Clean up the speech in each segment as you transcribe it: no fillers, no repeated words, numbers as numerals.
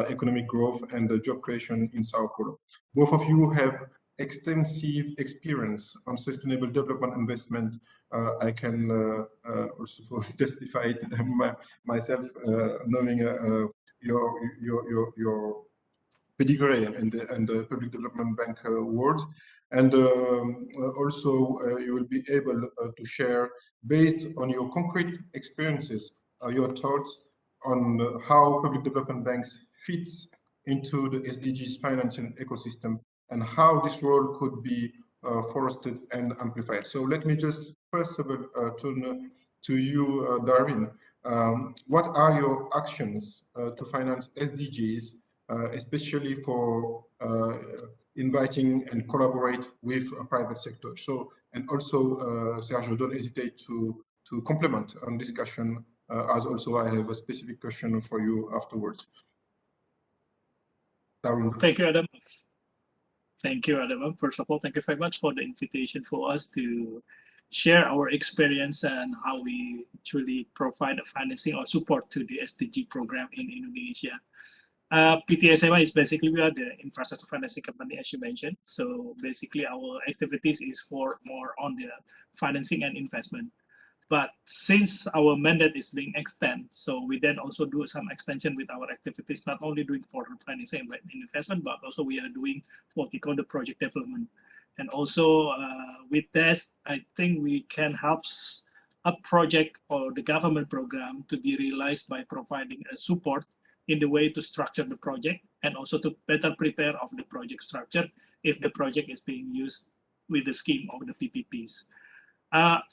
economic growth and job creation in Sao Paulo. Both of you have extensive experience on sustainable development investment. I can also testify it myself, knowing your pedigree in the public development bank world. And also you will be able to share, based on your concrete experiences, your thoughts on how public development banks fits into the SDGs financing ecosystem and how this role could be fostered and amplified. So let me just first of all turn to you, Darwin. What are your actions to finance SDGs, especially for inviting and collaborate with a private sector? So, and also, Sergio, don't hesitate to complement on discussion, as also I have a specific question for you afterwards. Darwin. Thank you, Adam. Thank you, Adam. First of all, thank you very much for the invitation for us to share our experience and how we truly provide financing or support to the SDG program in Indonesia. PTSMI is basically, we are the infrastructure financing company, as you mentioned. So basically our activities is for more on the financing and investment. But since our mandate is being extended, so we then also do some extension with our activities, not only doing for financing and investment, but also we are doing what we call the project development. And also with that, I think we can help a project or the government program to be realized by providing a support in the way to structure the project and also to better prepare of the project structure if the project is being used with the scheme of the PPPs.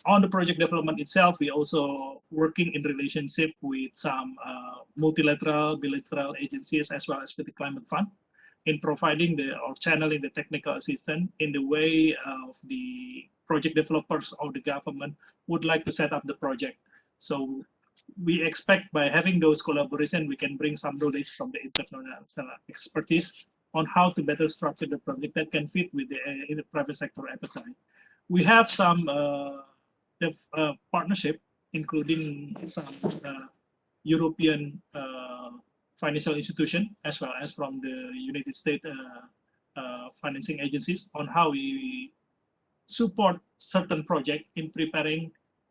On the project development itself, we also working in relationship with some multilateral, bilateral agencies as well as with the Climate Fund in providing or channeling the technical assistance in the way of the project developers or the government would like to set up the project. So we expect by having those collaboration, we can bring some knowledge from the international expertise on how to better structure the project that can fit with the private sector appetite. We have some partnership, including some European financial institution, as well as from the United States financing agencies, on how we support certain project in preparing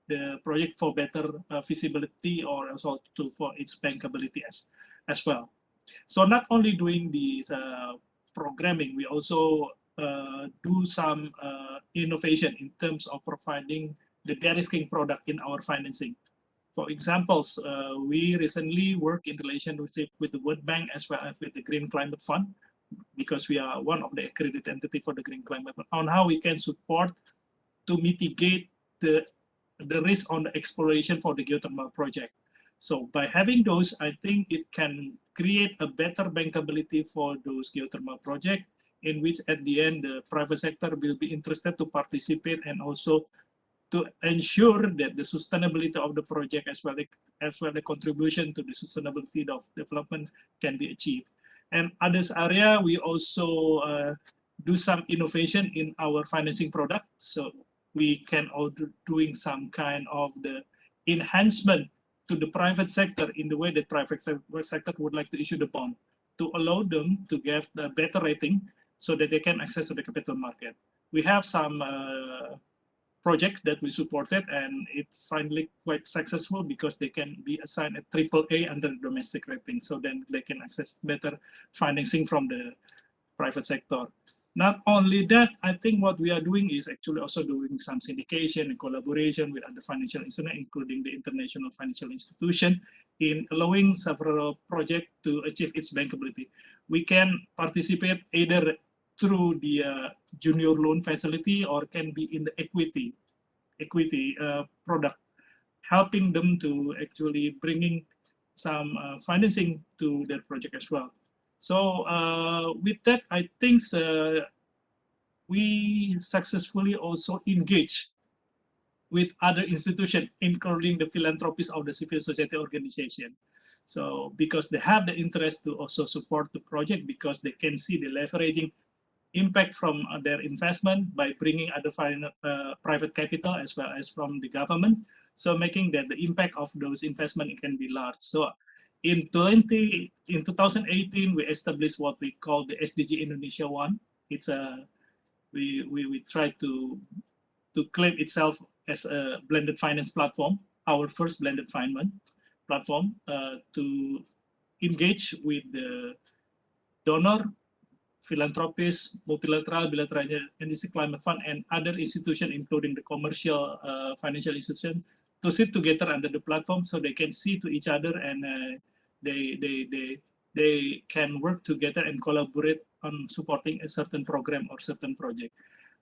the project for better feasibility or also for its bankability as well. So not only doing these programming, we also do some innovation in terms of providing the de-risking product in our financing. For examples, we recently worked in relationship with the World Bank as well as with the Green Climate Fund, because we are one of the accredited entity for the Green Climate Fund, on how we can support to mitigate the risk on the exploration for the geothermal project. So by having those, I think it can create a better bankability for those geothermal projects, in which at the end the private sector will be interested to participate and also to ensure that the sustainability of the project as well as the contribution to the sustainability of development can be achieved. And others area, we also do some innovation in our financing product. So we can also doing some kind of the enhancement to the private sector in the way that private sector would like to issue the bond to allow them to get the better rating so that they can access to the capital market. We have some projects that we supported, and it's finally quite successful because they can be assigned a AAA under domestic rating, so then they can access better financing from the private sector. Not only that, I think what we are doing is actually also doing some syndication and collaboration with other financial institutions, including the international financial institution, in allowing several projects to achieve its bankability. We can participate either through the junior loan facility or can be in the equity product, helping them to actually bringing some financing to their project as well. So with that, I think we successfully also engage with other institutions, including the philanthropists of the civil society organization. So because they have the interest to also support the project, because they can see the leveraging impact from their investment by bringing other private capital as well as from the government. So making that the impact of those investment can be large. So In 2018, we established what we call the SDG Indonesia One. It's a we try to claim itself as a blended finance platform, our first blended finance platform, to engage with the donor, philanthropists, multilateral, bilateral agency, climate fund, and other institutions, including the commercial financial institution, to sit together under the platform so they can see to each other and they can work together and collaborate on supporting a certain program or certain project.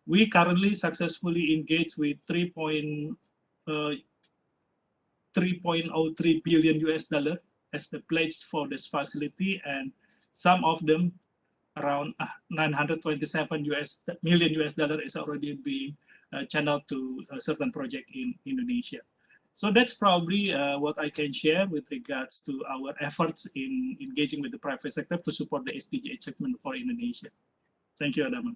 We currently successfully engage with 3.03 billion US dollar as the pledge for this facility, and some of them around 927 million US dollar is already being channeled to a certain project in Indonesia. So that's probably what I can share with regards to our efforts in engaging with the private sector to support the SDG achievement for Indonesia. Thank you, Adama.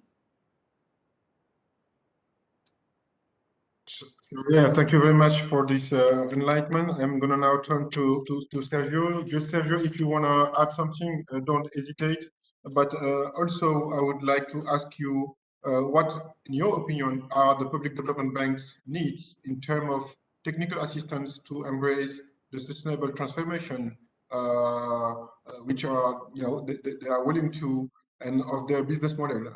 So, yeah, thank you very much for this enlightenment. I'm going to now turn to Sergio. Just Sergio, if you want to add something, don't hesitate. But also, I would like to ask you what, in your opinion, are the public development bank's needs in terms of technical assistance to embrace the sustainable transformation, which are, they are willing to, and of their business model,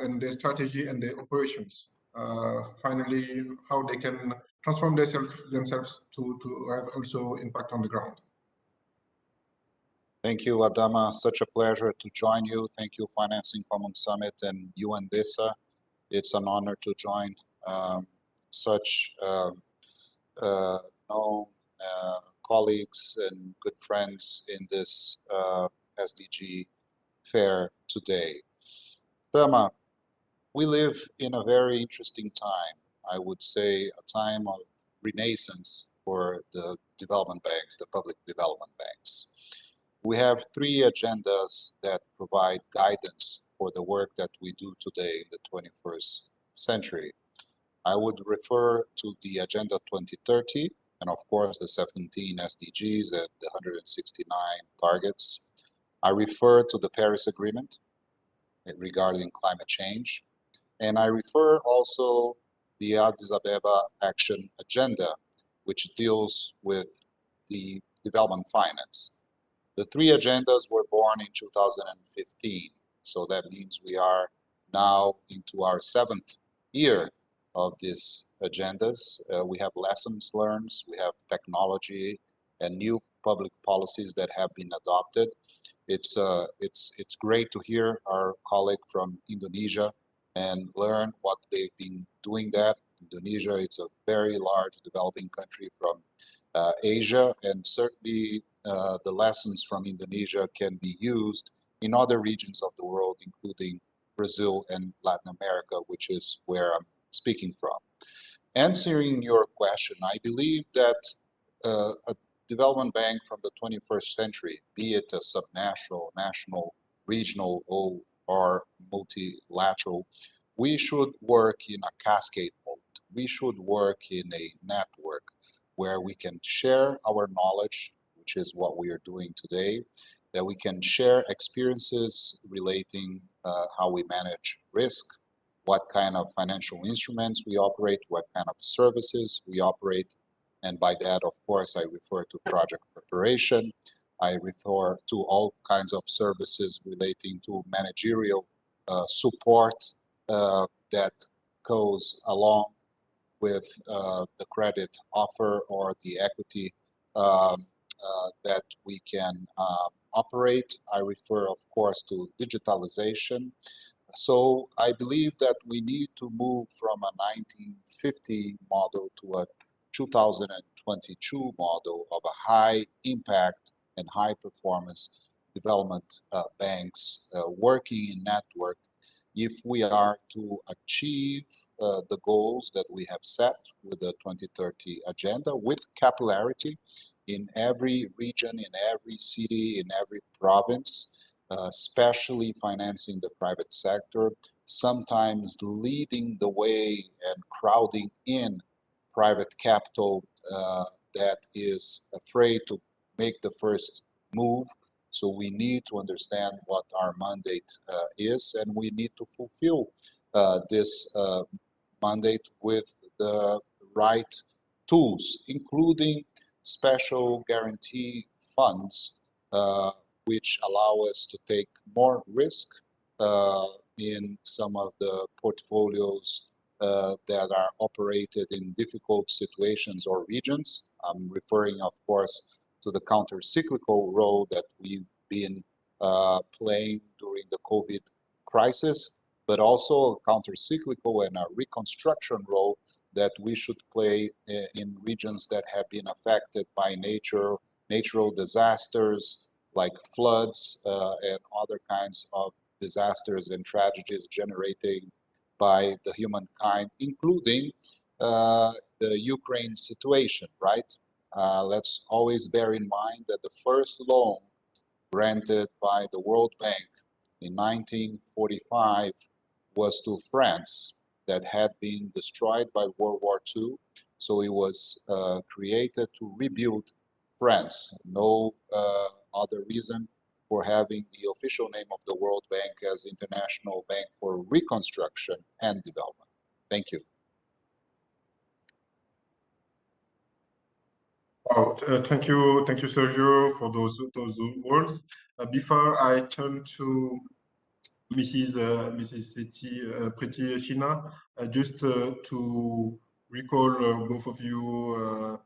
and their strategy and their operations. Finally, how they can transform themselves to have also impact on the ground. Thank you, Adama. Such a pleasure to join you. Thank you, Financing Common Summit, and you and Desa. It's an honor to join such known colleagues and good friends in this SDG fair today. Adama, we live in a very interesting time. I would say a time of renaissance for the development banks, the public development banks. We have three agendas that provide guidance for the work that we do today in the 21st century. I would refer to the Agenda 2030 and of course the 17 SDGs and the 169 targets. I refer to the Paris Agreement regarding climate change. And I refer also the Addis Ababa Action Agenda, which deals with the development finance. The three agendas were born in 2015, so that means we are now into our 7th year of these agendas. We have lessons learned, we have technology and new public policies that have been adopted. It's great to hear our colleague from Indonesia and learn what they've been doing that. Indonesia, it's a very large developing country from Asia, and certainly the lessons from Indonesia can be used in other regions of the world, including Brazil and Latin America, which is where I'm speaking from. Answering your question, I believe that a development bank from the 21st century, be it a subnational, national, regional, or multilateral, we should work in a cascade mode. We should work in a network where we can share our knowledge, which is what we are doing today, that we can share experiences relating how we manage risk, what kind of financial instruments we operate, what kind of services we operate. And by that, of course, I refer to project preparation. I refer to all kinds of services relating to managerial support that goes along with the credit offer or the equity that we can operate. I refer, of course, to digitalization. So I believe that we need to move from a 1950 model to a 2022 model of a high impact and high performance development banks working in network if we are to achieve the goals that we have set with the 2030 agenda with capillarity in every region, in every city, in every province, especially financing the private sector, sometimes leading the way and crowding in private capital that is afraid to make the first move. So we need to understand what our mandate is, and we need to fulfill this mandate with the right tools, including special guarantee funds, which allow us to take more risk in some of the portfolios that are operated in difficult situations or regions. I'm referring, of course, to the counter-cyclical role that we've been playing during the COVID crisis, but also a counter-cyclical and a reconstruction role that we should play in regions that have been affected by natural disasters like floods and other kinds of disasters and tragedies generated by the humankind, including the Ukraine situation, right? Let's always bear in mind that the first loan granted by the World Bank in 1945 was to France that had been destroyed by World War II. So it was created to rebuild France. No other reason for having the official name of the World Bank as International Bank for Reconstruction and Development. Thank you. Wow, thank you, Sergio, for those words. Before I turn to Mrs. Pretty Shina, just to recall both of you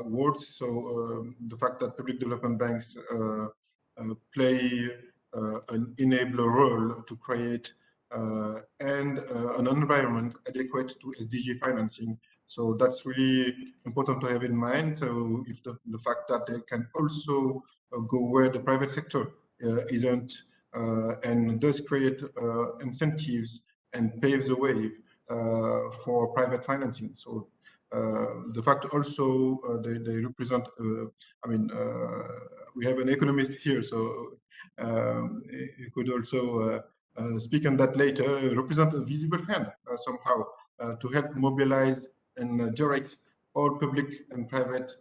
words. So the fact that public development banks play an enabler role to create an environment adequate to SDG financing. So that's really important to have in mind. So if the fact that they can also go where the private sector isn't, and does create incentives and paves the way for private financing. So the fact also they represent, we have an economist here, so you could also speak on that later, represent a visible hand somehow to help mobilize and direct all public and private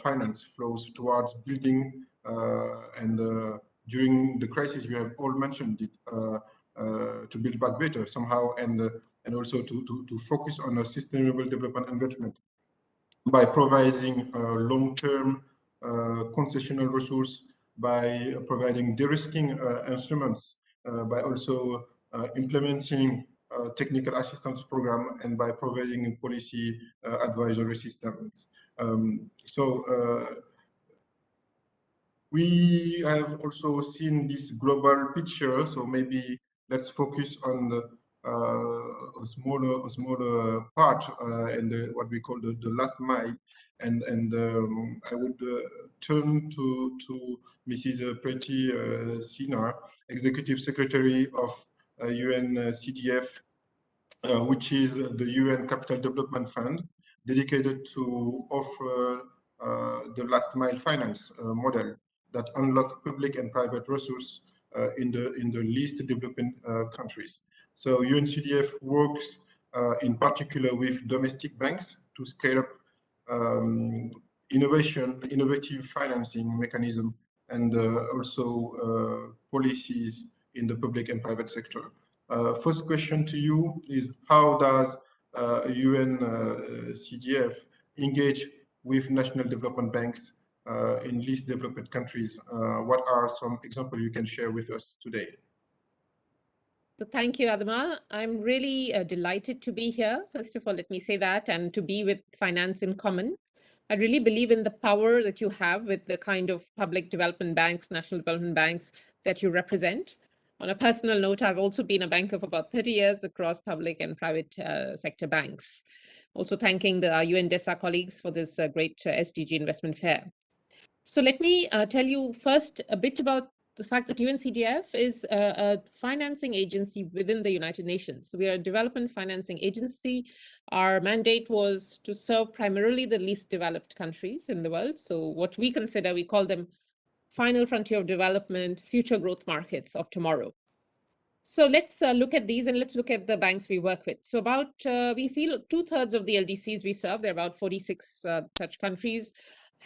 finance flows towards building and during the crisis, you have all mentioned it, to build back better somehow, and also to focus on a sustainable development investment by providing long-term concessional resource, by providing de-risking instruments, by also implementing technical assistance program, and by providing policy advisory systems. We have also seen this global picture, so maybe let's focus on the, a smaller part and what we call the last mile. And I would turn to Mrs. Pretty Sinar, Executive Secretary of UNCDF, which is the UN Capital Development Fund, dedicated to offer the last mile finance model that unlock public and private resources in the least developing countries. So UNCDF works in particular with domestic banks to scale up innovative financing mechanism, and also policies in the public and private sector. First question to you is, how does UNCDF engage with national development banks in least developed countries? What are some examples you can share with us today? So thank you, Adama. I'm really delighted to be here. First of all, let me say that, and to be with Finance in Common. I really believe in the power that you have with the kind of public development banks, national development banks that you represent. On a personal note, I've also been a banker for about 30 years across public and private sector banks. Also thanking the UNDESA colleagues for this great SDG investment fair. So let me tell you first a bit about the fact that UNCDF is a financing agency within the United Nations. So we are a development financing agency. Our mandate was to serve primarily the least developed countries in the world. So what we consider, we call them final frontier of development, future growth markets of tomorrow. So let's look at these, and let's look at the banks we work with. So about, we feel 2/3 of the LDCs we serve, there are about 46 such countries,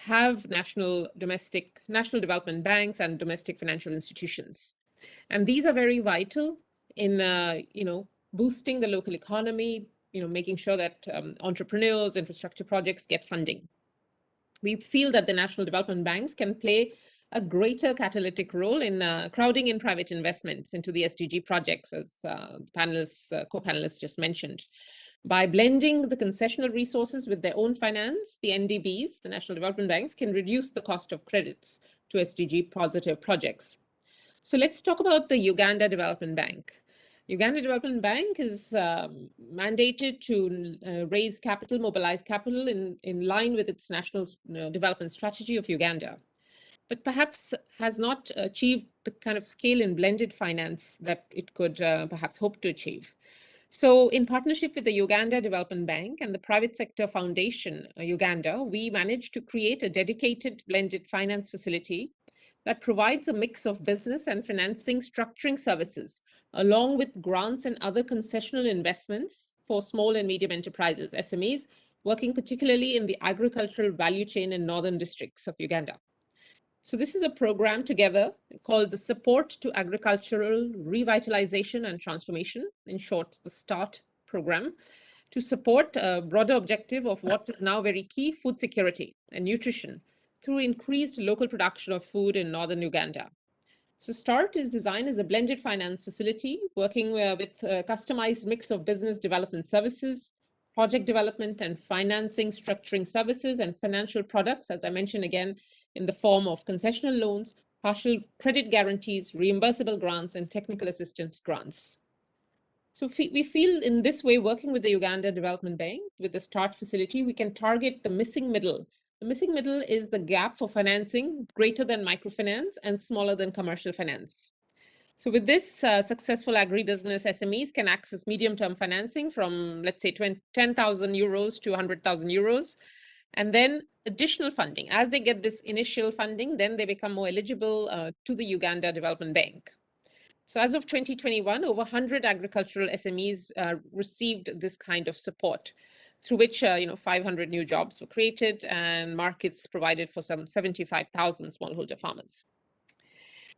have national development banks and domestic financial institutions. And these are very vital in, boosting the local economy, making sure that entrepreneurs, infrastructure projects get funding. We feel that the national development banks can play a greater catalytic role in crowding in private investments into the SDG projects, as co-panelists just mentioned. By blending the concessional resources with their own finance, the NDBs, the National Development Banks, can reduce the cost of credits to SDG positive projects. So let's talk about the Uganda Development Bank. Uganda Development Bank is mandated to raise capital, mobilize capital in line with its national development strategy of Uganda, but perhaps has not achieved the kind of scale in blended finance that it could perhaps hope to achieve. So in partnership with the Uganda Development Bank and the Private Sector Foundation, Uganda, we managed to create a dedicated blended finance facility that provides a mix of business and financing structuring services, along with grants and other concessional investments for small and medium enterprises, SMEs, working particularly in the agricultural value chain in northern districts of Uganda. So this is a program together called the Support to Agricultural Revitalization and Transformation, in short, the START program, to support a broader objective of what is now very key, food security and nutrition, through increased local production of food in northern Uganda. So START is designed as a blended finance facility, working with a customized mix of business development services, project development and financing structuring services, and financial products, as I mentioned again, in the form of concessional loans, partial credit guarantees, reimbursable grants, and technical assistance grants. So we feel in this way, working with the Uganda Development Bank, with the START facility, we can target the missing middle. The missing middle is the gap for financing greater than microfinance and smaller than commercial finance. So with this, successful agribusiness SMEs can access medium-term financing from, let's say, 10,000 euros to 100,000 euros. And then additional funding. As they get this initial funding, then they become more eligible to the Uganda Development Bank. So as of 2021, over 100 agricultural SMEs received this kind of support, through which 500 new jobs were created and markets provided for some 75,000 smallholder farmers.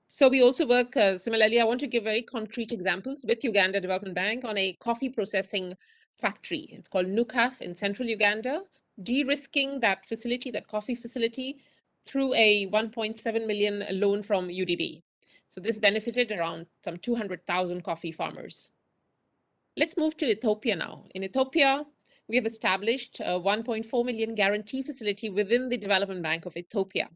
So we also work similarly. I want to give very concrete examples with Uganda Development Bank on a coffee processing factory. It's called Nukaf in central Uganda, de-risking that facility, that coffee facility, through a 1.7 million loan from UDB. So this benefited around some 200,000 coffee farmers. Let's move to Ethiopia now. In Ethiopia, we have established a 1.4 million guarantee facility within the Development Bank of Ethiopia,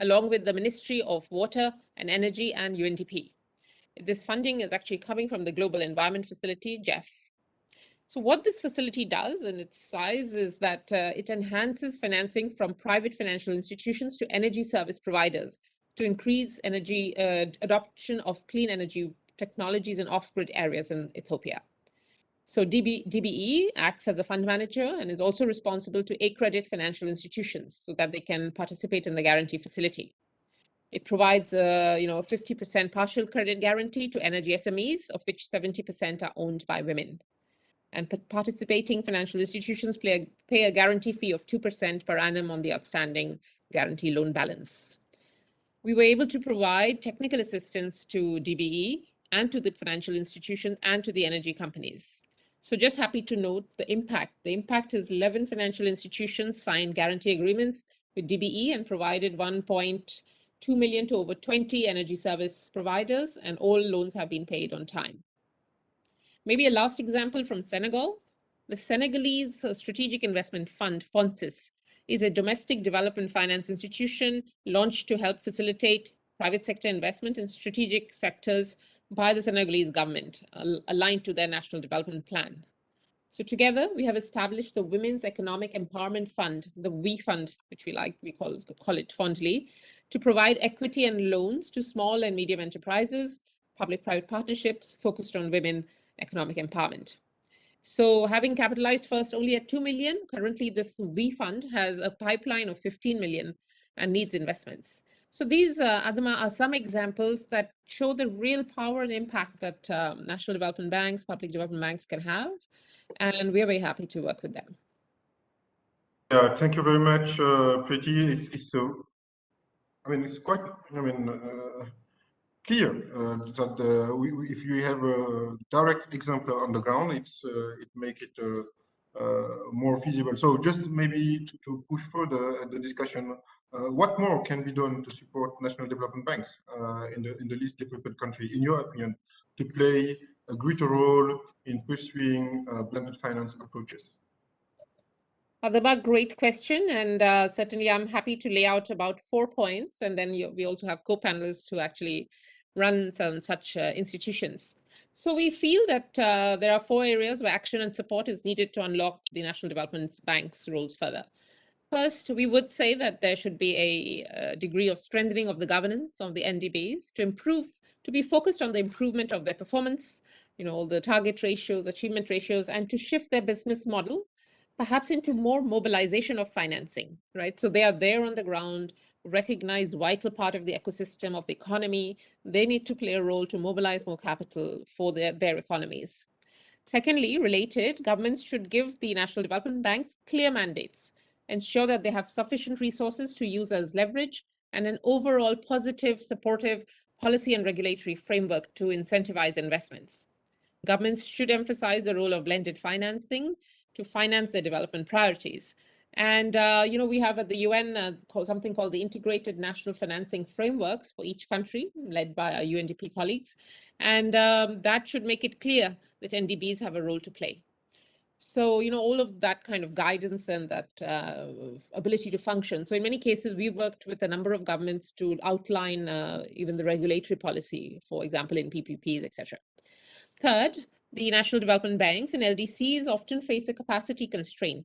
along with the Ministry of Water and Energy and UNDP. This funding is actually coming from the Global Environment Facility, GEF. So what this facility does in its size is that it enhances financing from private financial institutions to energy service providers to increase energy adoption of clean energy technologies in off-grid areas in Ethiopia. So DBE acts as a fund manager and is also responsible to accredit financial institutions so that they can participate in the guarantee facility. It provides a 50% partial credit guarantee to energy SMEs, of which 70% are owned by women. And participating financial institutions pay a guarantee fee of 2% per annum on the outstanding guarantee loan balance. We were able to provide technical assistance to DBE and to the financial institution and to the energy companies. So just happy to note the impact. The impact is 11 financial institutions signed guarantee agreements with DBE and provided 1.2 million to over 20 energy service providers, and all loans have been paid on time. Maybe a last example from Senegal. The Senegalese Strategic Investment Fund, FONSIS, is a domestic development finance institution launched to help facilitate private sector investment in strategic sectors by the Senegalese government, aligned to their national development plan. So together, we have established the Women's Economic Empowerment Fund, the WE Fund, which we call it fondly, to provide equity and loans to small and medium enterprises, public-private partnerships focused on women economic empowerment. So having capitalized first only at 2 million, currently this V Fund has a pipeline of 15 million and needs investments. So these, Adama, are some examples that show the real power and impact that national development banks, public development banks can have. And we're very happy to work with them. Yeah, thank you very much, Preeti. It's so, I mean, it's quite, clear that if you have a direct example on the ground, it make it more feasible. So just maybe to push further the discussion, what more can be done to support national development banks in the least developed country, in your opinion, to play a greater role in pursuing blended finance approaches? Adaba, great question. And certainly I'm happy to lay out about 4 points. And then we also have co-panelists who actually run some such institutions. So we feel that there are 4 areas where action and support is needed to unlock the National Development Bank's roles further. First, we would say that there should be a degree of strengthening of the governance of the NDBs to be focused on the improvement of their performance, all the target ratios, achievement ratios, and to shift their business model perhaps into more mobilization of financing, right? So they are there on the ground, recognize vital part of the ecosystem of the economy. They need to play a role to mobilize more capital for their economies. Secondly, related, governments should give the national development banks clear mandates, ensure that they have sufficient resources to use as leverage, and an overall positive, supportive policy and regulatory framework to incentivize investments. Governments should emphasize the role of blended financing to finance their development priorities. And, we have at the UN something called the Integrated National Financing Frameworks for each country, led by our UNDP colleagues. And that should make it clear that NDBs have a role to play. So, all of that kind of guidance and that ability to function. So in many cases, we've worked with a number of governments to outline even the regulatory policy, for example, in PPPs, etc. Third, the national development banks and LDCs often face a capacity constraint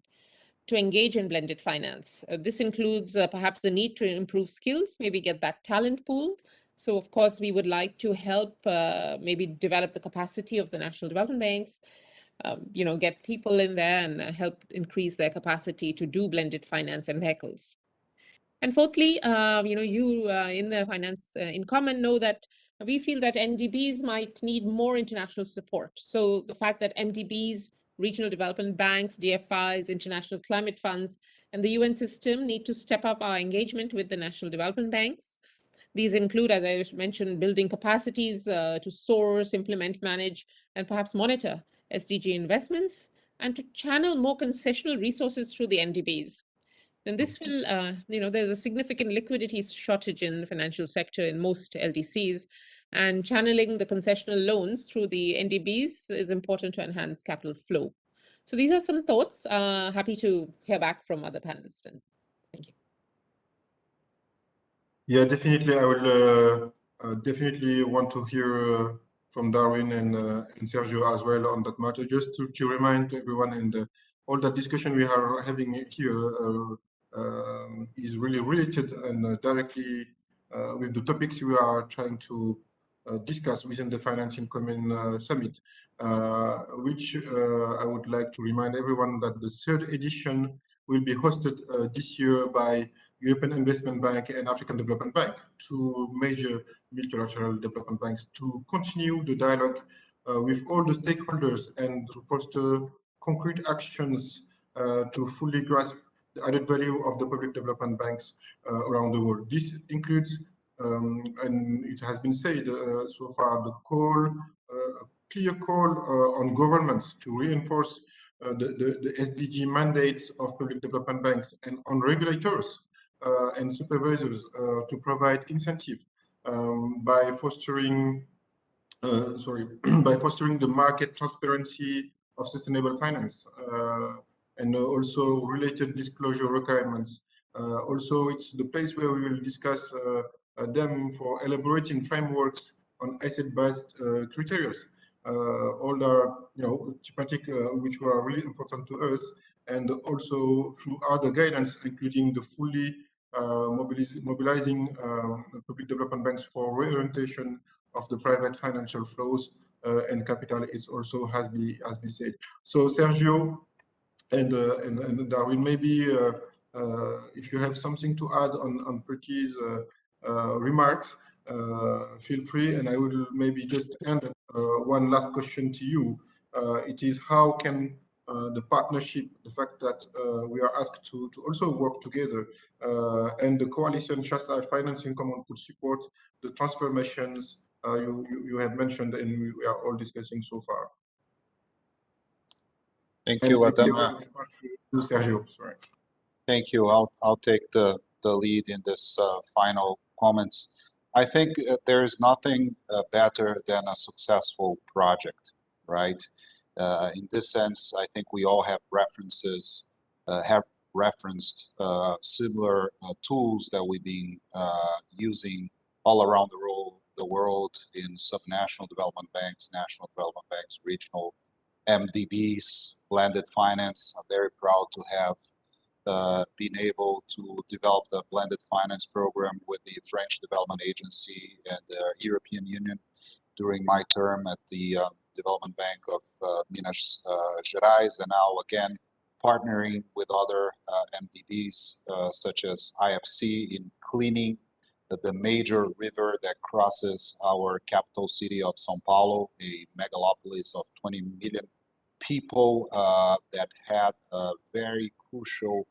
to engage in blended finance. This includes perhaps the need to improve skills, maybe get that talent pool. So of course, we would like to help maybe develop the capacity of the national development banks, get people in there and help increase their capacity to do blended finance and vehicles. And fourthly, you in the Finance in Common know that we feel that NDBs might need more international support. So the fact that MDBs, regional development banks, DFIs, international climate funds, and the UN system need to step up our engagement with the national development banks. These include, as I mentioned, building capacities to source, implement, manage, and perhaps monitor SDG investments, and to channel more concessional resources through the NDBs. Then this will, there's a significant liquidity shortage in the financial sector in most LDCs, and channeling the concessional loans through the NDBs is important to enhance capital flow. So these are some thoughts. Happy to hear back from other panelists. And thank you. Yeah, definitely. I will definitely want to hear from Darwin and Sergio as well on that matter. Just to remind everyone, and all that discussion we are having here is really related and directly with the topics we are trying to discuss within the Finance in Common Summit, which I would like to remind everyone that the 3rd edition will be hosted this year by European Investment Bank and African Development Bank, 2 major multilateral development banks, to continue the dialogue with all the stakeholders and to foster concrete actions to fully grasp the added value of the public development banks around the world. This includes, and it has been said so far, the clear call on governments to reinforce the SDG mandates of public development banks, and on regulators and supervisors to provide incentive by fostering by fostering the market transparency of sustainable finance and also related disclosure requirements. Also, it's the place where we will discuss them for elaborating frameworks on asset-based criteria. All are, thematic which were really important to us, and also through other guidance, including the fully mobilizing public development banks for reorientation of the private financial flows and capital is also has been said. So Sergio and Darwin, maybe if you have something to add on Preeti's remarks, feel free, and I will maybe just end one last question to you. It is, how can the partnership, the fact that we are asked to also work together, and the coalition Shasta Financing Common could support the transformations you have mentioned and we are all discussing so far. Thank you, Adama. To Sergio, sorry. Thank you. I'll take the lead in this final comments. I think there is nothing better than a successful project, right? In this sense, I think we all have references, have referenced similar tools that we've been using all around the world in subnational development banks, national development banks, regional MDBs, blended finance. I'm very proud to have been able to develop the blended finance program with the French Development Agency and the European Union during my term at the Development Bank of Minas Gerais, and now again partnering with other MDBs such as IFC in cleaning the major river that crosses our capital city of São Paulo, a megalopolis of 20 million people that had a very crucial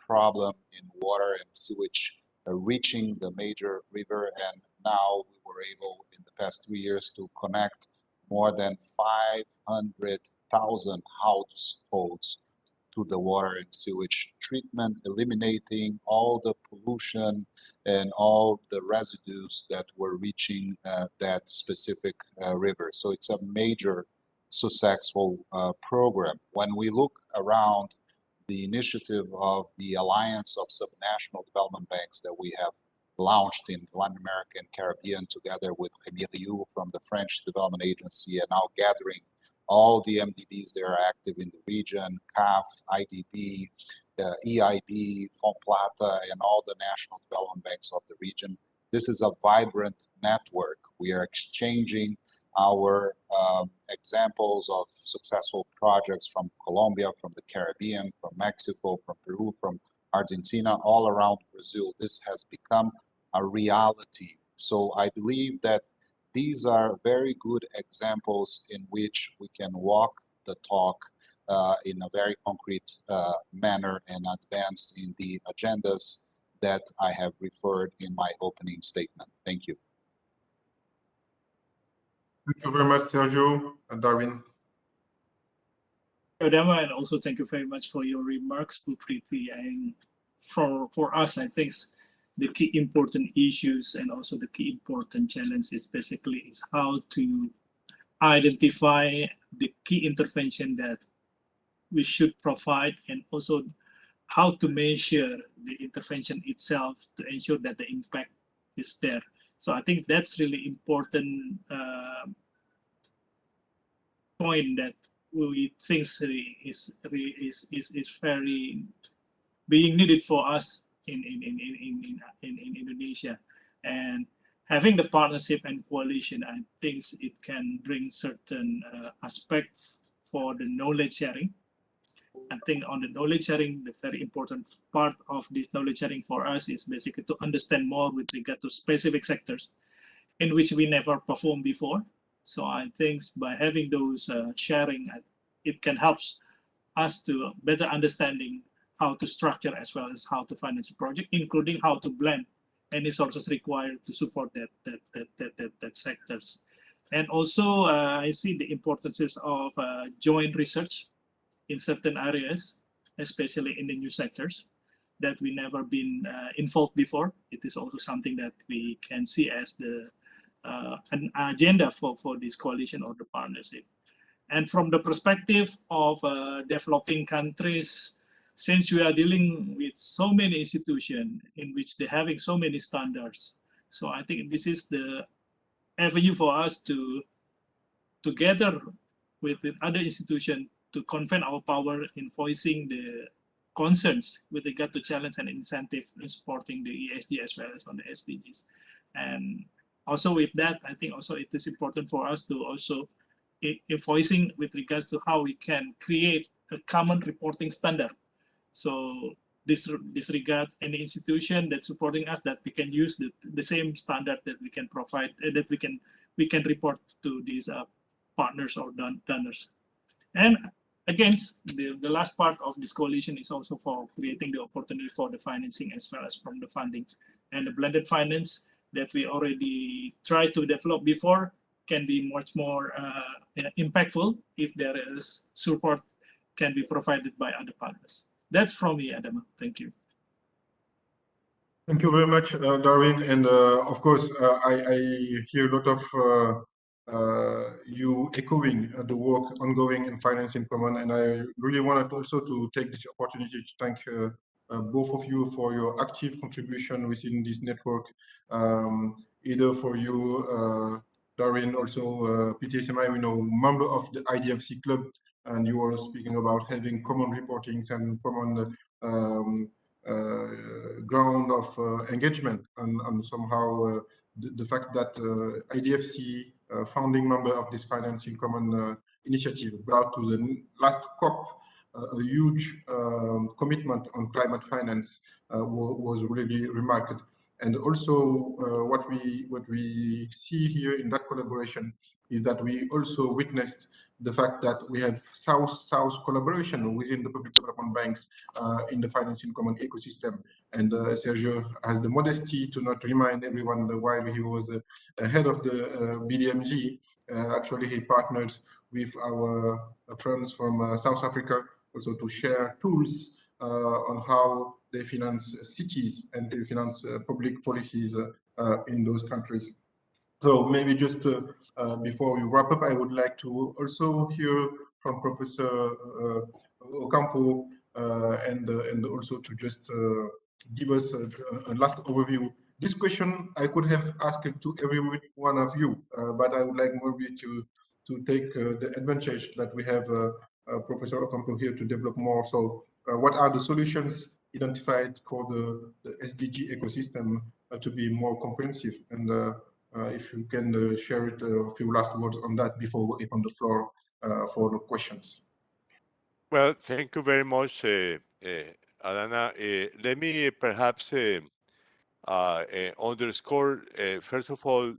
problem in water and sewage reaching the major river, and now we were able in the past 3 years to connect more than 500,000 households to the water and sewage treatment, eliminating all the pollution and all the residues that were reaching that specific river. So it's a major successful program. When we look around the initiative of the Alliance of Subnational Development Banks that we have launched in Latin America and Caribbean together with Rémi Rioux from the French Development Agency, and now gathering all the MDBs that are active in the region, CAF, IDB, EIB, Fomplata, and all the national development banks of the region. This is a vibrant network. We are exchanging our examples of successful projects from Colombia, from the Caribbean, from Mexico, from Peru, from Argentina, all around Brazil. This has become a reality. So I believe that these are very good examples in which we can walk the talk in a very concrete manner and advance in the agendas that I have referred in my opening statement. Thank you. Thank you very much, Sergio and Darwin. Adama, and also thank you very much for your remarks, Bukriti. And for us, I think the key important issues and also the key important challenges basically is how to identify the key intervention that we should provide, and also how to measure the intervention itself to ensure that the impact is there. So I think that's really important point that we think is very being needed for us in Indonesia. And having the partnership and coalition, I think it can bring certain aspects for the knowledge sharing. I think on the knowledge sharing, the very important part of this knowledge sharing for us is basically to understand more with regard to specific sectors in which we never performed before. So I think by having those sharing, it can help us to better understanding how to structure as well as how to finance a project, including how to blend any sources required to support that sectors. And also I see the importance of joint research in certain areas, especially in the new sectors that we never been involved before. It is also something that we can see as an agenda for this coalition or the partnership. And from the perspective of developing countries, since we are dealing with so many institutions in which they're having so many standards, so I think this is the avenue for us to together with other institutions to convey our power in voicing the concerns with regard to challenge and incentive in supporting the ESG as well as on the SDGs. And also with that, I think also it is important for us to also voicing with regards to how we can create a common reporting standard. So disregard any institution that's supporting us, that we can use the same standard that we can provide, that we can report to these partners or donors. And against the last part of this coalition is also for creating the opportunity for the financing as well as from the funding. And the blended finance that we already tried to develop before can be much more impactful if there is support can be provided by other partners. That's from me, Adam. Thank you. Thank you very much, Darwin. And of course, I hear a lot of you echoing the work ongoing in Finance in Common. And I really wanted also to take this opportunity to thank both of you for your active contribution within this network, either for you, Darwin, also PTSMI, we know, member of the IDFC club, and you were speaking about having common reportings and common ground of engagement, and somehow the fact that IDFC, founding member of this Finance in Common initiative, brought to the last COP a huge commitment on climate finance was really remarkable. And also what we see here in that collaboration is that we also witnessed the fact that we have South-South collaboration within the public development banks in the Finance in Common ecosystem. And Sergio has the modesty to not remind everyone that while he was head of the BDMG, actually he partnered with our friends from South Africa also to share tools on how they finance cities and they finance public policies in those countries. So maybe just before we wrap up, I would like to also hear from Professor Ocampo and also to just give us a last overview. This question I could have asked to every one of you, but I would like maybe to take the advantage that we have Professor Ocampo here to develop more. So what are the solutions identified for the SDG ecosystem to be more comprehensive? And if you can share it, a few last words on that before we open the floor for the questions. Well, thank you very much, Alana. Let me perhaps underscore, first of all,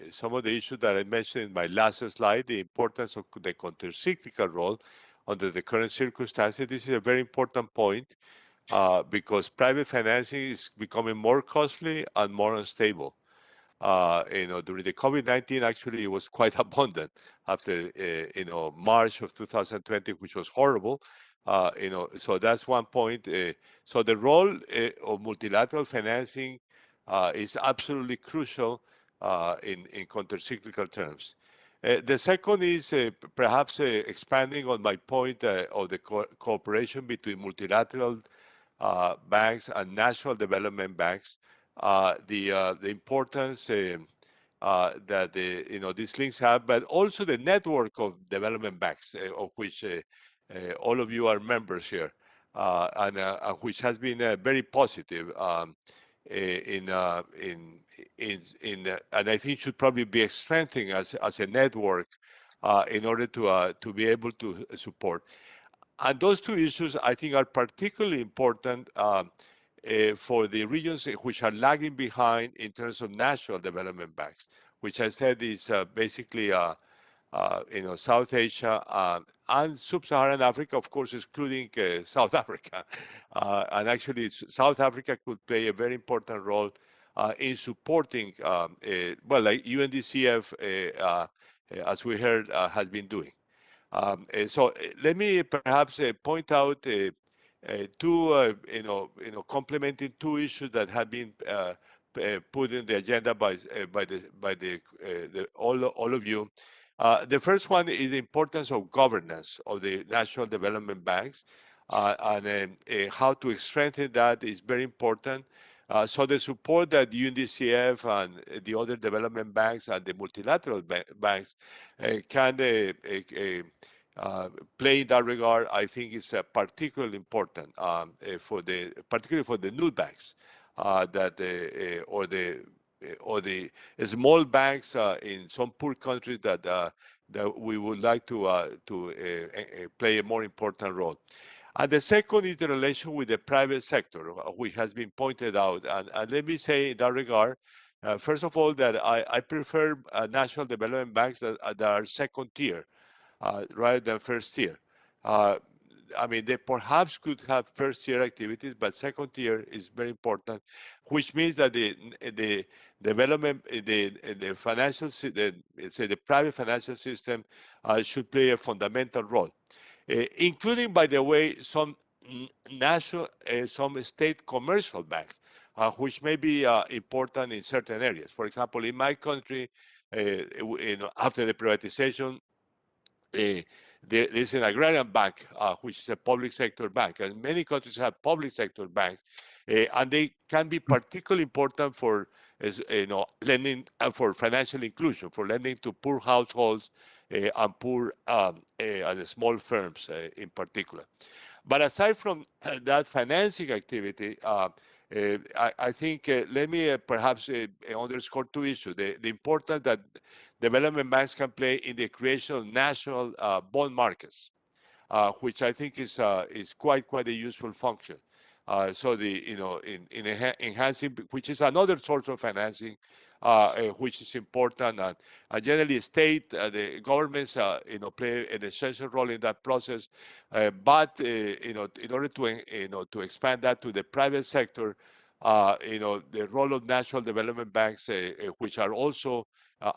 some of the issues that I mentioned in my last slide, the importance of the countercyclical role under the current circumstances. This is a very important point because private financing is becoming more costly and more unstable. During the COVID-19, actually, it was quite abundant after, March of 2020, which was horrible. So that's one point. So the role of multilateral financing is absolutely crucial in countercyclical terms. The second is perhaps expanding on my point of the cooperation between multilateral banks and national development banks. The importance that these links have, but also the network of development banks, of which all of you are members here, and which has been very positive and I think should probably be strengthened as a network in order to be able to support. And those two issues, I think, are particularly important for the regions which are lagging behind in terms of national development banks, which I said is basically South Asia and Sub-Saharan Africa, of course, excluding South Africa. And actually, South Africa could play a very important role in supporting, like UNDCF, as we heard, has been doing. So let me perhaps point out two, complementing two issues that have been put in the agenda by all of you. The first one is the importance of governance of the national development banks, and how to strengthen that is very important. So the support that UNDCF and the other development banks and the multilateral banks can play in that regard, I think is particularly important particularly for the new banks or the small banks in some poor countries that we would like to play a more important role. And the second is the relation with the private sector, which has been pointed out. And let me say in that regard, first of all, that I prefer national development banks that are second tier rather than first tier. I mean, they perhaps could have first-tier activities, but second tier is very important, which means that the development, the financial, the private financial system should play a fundamental role, including, by the way, some national, some state commercial banks, which may be important in certain areas. For example, in my country, after the privatization, there's an agrarian bank, which is a public sector bank, and many countries have public sector banks, and they can be particularly important for, lending for financial inclusion, for lending to poor households and poor and small firms in particular. But aside from that financing activity, I think let me perhaps underscore two issues: the importance that development banks can play in the creation of national bond markets, which I think is quite a useful function. So in enhancing, which is another source of financing, which is important, and generally the governments play an essential role in that process. But in order to expand that to the private sector, the role of national development banks, which are also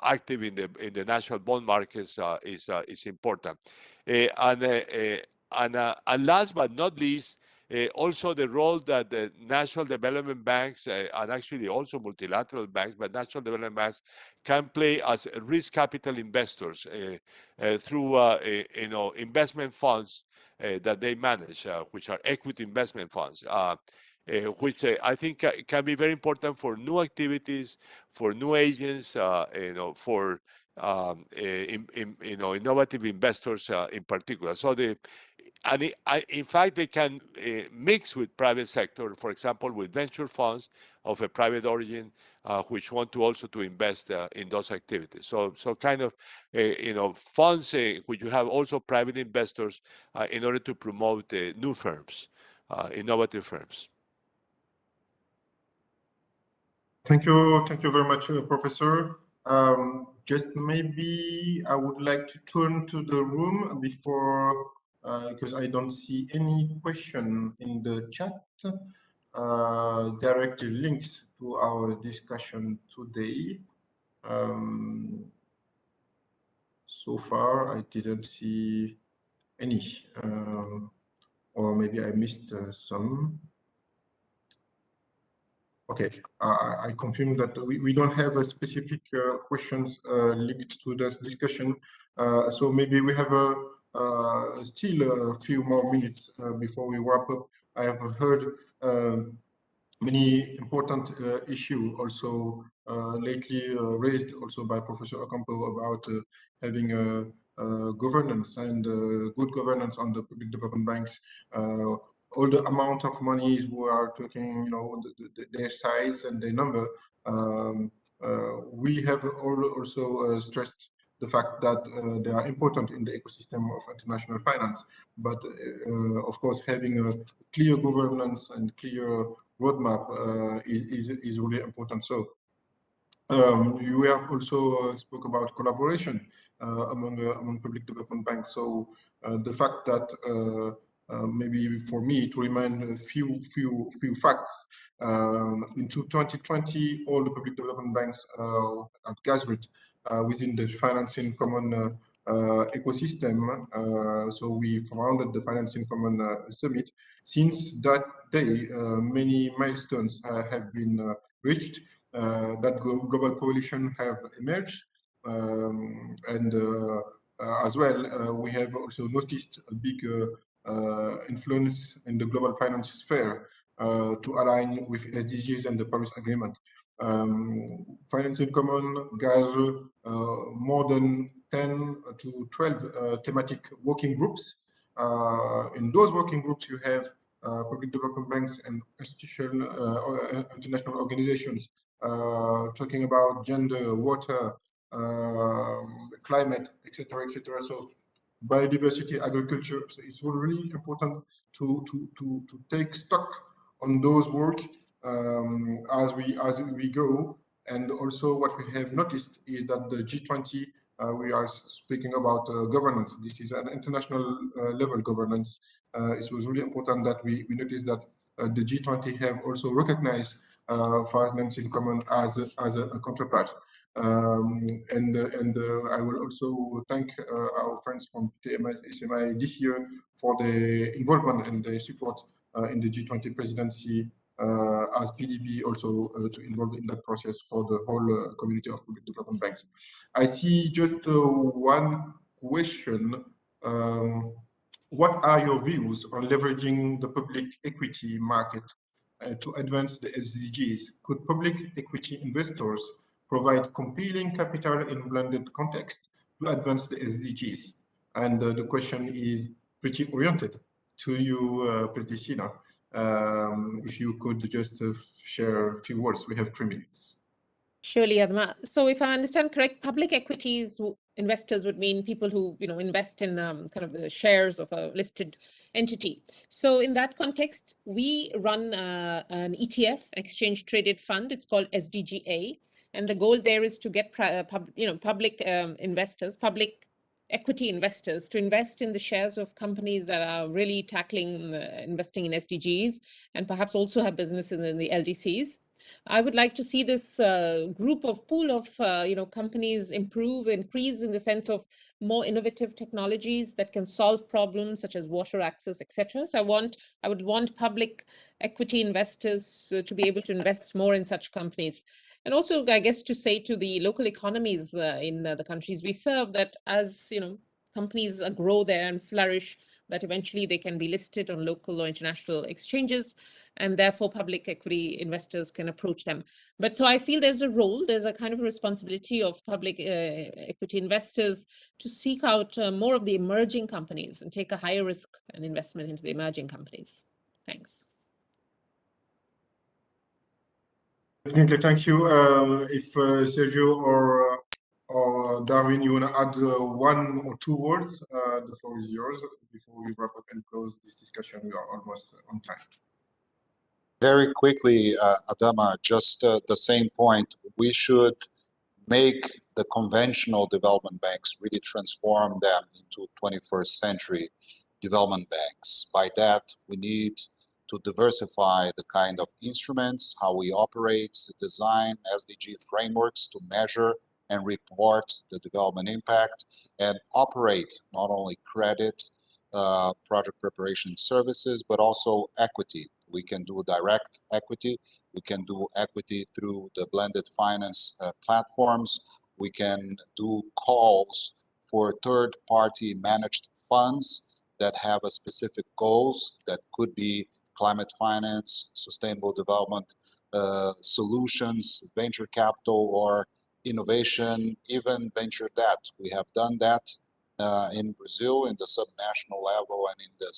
active in the national bond markets, is important. And last but not least, also the role that the national development banks and actually also multilateral banks, but national development banks can play as risk capital investors through investment funds that they manage, which are equity investment funds, which I think can be very important for new activities, for new agents, for innovative investors in particular. So in fact, they can mix with private sector, for example, with venture funds of a private origin, which want to also to invest in those activities. So kind of, funds which you have also private investors in order to promote new firms, innovative firms. Thank you very much, Professor. Just maybe I would like to turn to the room before, because I don't see any question in the chat directly linked to our discussion today. So far, I didn't see any, or maybe I missed some. Okay, I confirm that we don't have a specific questions linked to this discussion. So maybe we have still a few more minutes before we wrap up. I have heard many important issues also lately raised also by Professor Ocampo about having governance and good governance on the public development banks. All the amount of monies we are talking, their size and their number. We have also stressed the fact that they are important in the ecosystem of international finance. But of course, having a clear governance and clear roadmap is really important. So you have also spoke about collaboration among public development banks. So the fact that maybe for me to remind a few facts. In 2020, all the public development banks have gathered within the financing common ecosystem. So we founded the Financing Common Summit. Since that day, many milestones have been reached. That global coalition have emerged, and as well, we have also noticed a big influence in the global finance sphere to align with SDGs and the Paris Agreement. Financing Common gather more than 10 to 12 thematic working groups. In those working groups, you have public development banks and institutional international organizations talking about gender, water, climate, etc., etc. So biodiversity, agriculture. So it's really important to take stock on those work as we go. And also what we have noticed is that the G20 we are speaking about governance. This is an international level governance. It was really important that we noticed that the G20 have also recognized finance in common as a counterpart. And I will also thank our friends from TMS SMI this year for the involvement and the support in the G20 presidency as PDB also to involve in that process for the whole community of public development banks. I see just one question. What are your views on leveraging the public equity market to advance the SDGs? Could public equity investors provide compelling capital in blended context to advance the SDGs? And the question is pretty oriented to you, Priscilla. If you could just share a few words, we have 3 minutes. Surely, Adma. So if I understand correct, public equities investors would mean people who invest in kind of the shares of a listed entity. So in that context, we run an ETF, exchange traded fund. It's called SDGA, and the goal there is to get public investors, public equity investors, to invest in the shares of companies that are really tackling investing in SDGs, and perhaps also have businesses in the LDCs. I would like to see this group of pool of companies increase in the sense of more innovative technologies that can solve problems such as water access, etc. So I would want public equity investors to be able to invest more in such companies. And also, I guess, to say to the local economies in the countries we serve that as companies grow there and flourish, that eventually they can be listed on local or international exchanges, and therefore public equity investors can approach them. But so I feel there's a kind of responsibility of public equity investors to seek out more of the emerging companies and take a higher risk and investment into the emerging companies. Thanks. Definitely, thank you. If Sergio or Darwin, you want to add 1 or 2 words, the floor is yours before we wrap up and close this discussion. We are almost on time. Very quickly, Adama, just the same point. We should make the conventional development banks, really transform them into 21st century development banks. By that, we need to diversify the kind of instruments, how we operate, design SDG frameworks to measure and report the development impact, and operate not only credit, project preparation services, but also equity. We can do direct equity. We can do equity through the blended finance platforms. We can do calls for third-party managed funds that have a specific goals that could be climate finance, sustainable development solutions, venture capital, or innovation, even venture debt. We have done that in Brazil in the subnational level and in the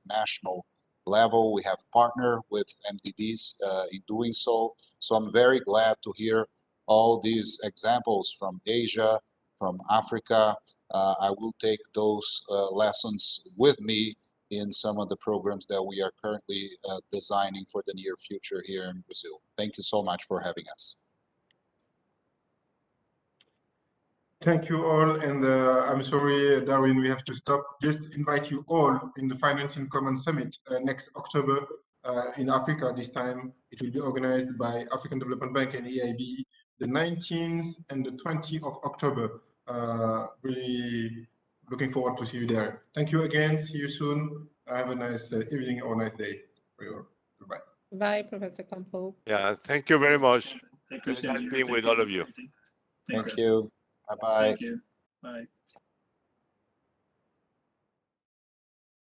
national level. We have partnered with MDBs in doing so. So I'm very glad to hear all these examples from Asia, from Africa. I will take those lessons with me in some of the programs that we are currently designing for the near future here in Brazil. Thank you so much for having us. Thank you all, and I'm sorry, Darwin, we have to stop. Just invite you all in the Finance in Common Summit next October in Africa. This time it will be organized by African Development Bank and EIB, the 19th and the 20th of October. Really looking forward to see you there. Thank you again. See you soon. Have a nice evening or nice day. Goodbye. Bye, Professor Campo. Yeah, thank you very much. Thank you, Very nice Sergio. being with all of you. Thank you. Bye-bye. Thank you. Bye.